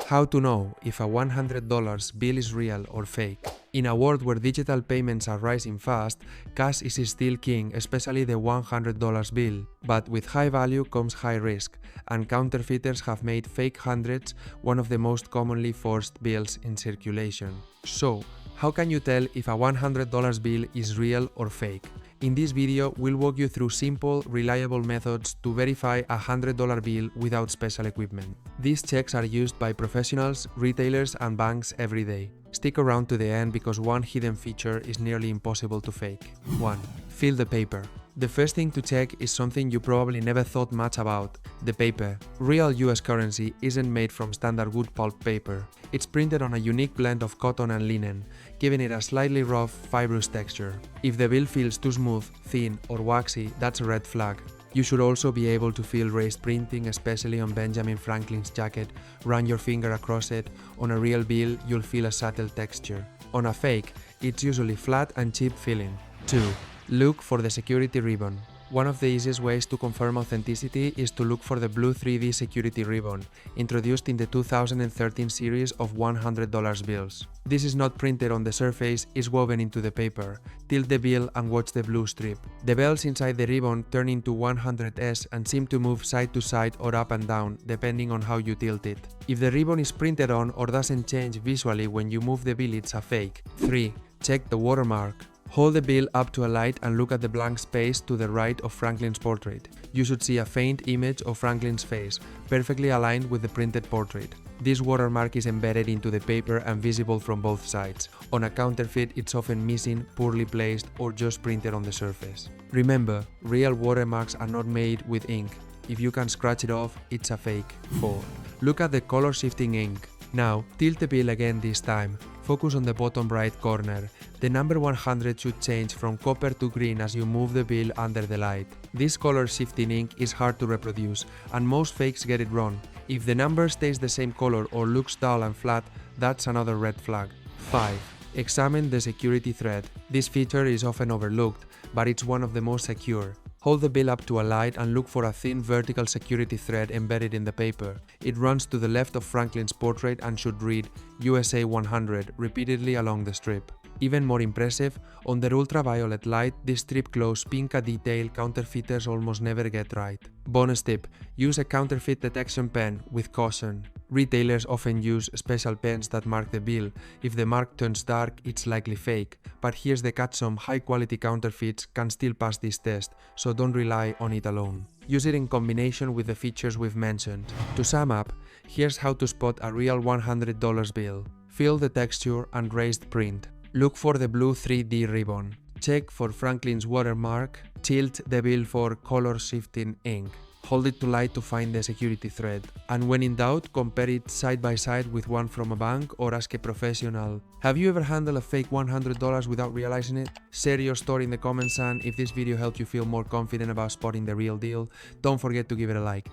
How to know if a $100 bill is real or fake. In a world where digital payments are rising fast, cash is still king, especially the $100 bill. But with high value comes high risk, and counterfeiters have made fake hundreds one of the most commonly forged bills in circulation. So, how can you tell if a $100 bill is real or fake? In this video, we'll walk you through simple, reliable methods to verify a $100 bill without special equipment. These checks are used by professionals, retailers, and banks every day. Stick around to the end because one hidden feature is nearly impossible to fake. 1. Feel the paper. The first thing to check is something you probably never thought much about: the paper. Real US currency isn't made from standard wood pulp paper. It's printed on a unique blend of cotton and linen, giving it a slightly rough, fibrous texture. If the bill feels too smooth, thin, or waxy, that's a red flag. You should also be able to feel raised printing, especially on Benjamin Franklin's jacket. Run your finger across it. On a real bill, you'll feel a subtle texture. On a fake, it's usually flat and cheap feeling. 2. Look for the security ribbon. One of the easiest ways to confirm authenticity is to look for the blue 3D security ribbon, introduced in the 2013 series of $100 bills. This is not printed on the surface, it's woven into the paper. Tilt the bill and watch the blue strip. The bells inside the ribbon turn into 100s and seem to move side to side or up and down, depending on how you tilt it. If the ribbon is printed on or doesn't change visually when you move the bill, it's a fake. 3. Check the watermark. Hold the bill up to a light and look at the blank space to the right of Franklin's portrait. You should see a faint image of Franklin's face, perfectly aligned with the printed portrait. This watermark is embedded into the paper and visible from both sides. On a counterfeit, it's often missing, poorly placed, or just printed on the surface. Remember, real watermarks are not made with ink. If you can scratch it off, it's a fake. 4. Look at the color shifting ink. Now, tilt the bill again this time. Focus on the bottom right corner. The number 100 should change from copper to green as you move the bill under the light. This color shifting ink is hard to reproduce, and most fakes get it wrong. If the number stays the same color or looks dull and flat, that's another red flag. 5. Examine the security thread. This feature is often overlooked, but it's one of the most secure. Hold the bill up to a light and look for a thin vertical security thread embedded in the paper. It runs to the left of Franklin's portrait and should read USA 100 repeatedly along the strip. Even more impressive, under ultraviolet light, this strip glows pink, a detail counterfeiters almost never get right. Bonus tip: use a counterfeit detection pen with caution. Retailers often use special pens that mark the bill. If the mark turns dark, it's likely fake. But here's the catch: some high-quality counterfeits can still pass this test, so don't rely on it alone. Use it in combination with the features we've mentioned. To sum up, here's how to spot a real $100 bill. Feel the texture and raised print. Look for the blue 3D ribbon. Check for Franklin's watermark. Tilt the bill for color shifting ink. Hold it to light to find the security thread. And when in doubt, compare it side by side with one from a bank or ask a professional. Have you ever handled a fake $100 without realizing it? Share your story in the comments, and if this video helped you feel more confident about spotting the real deal, don't forget to give it a like.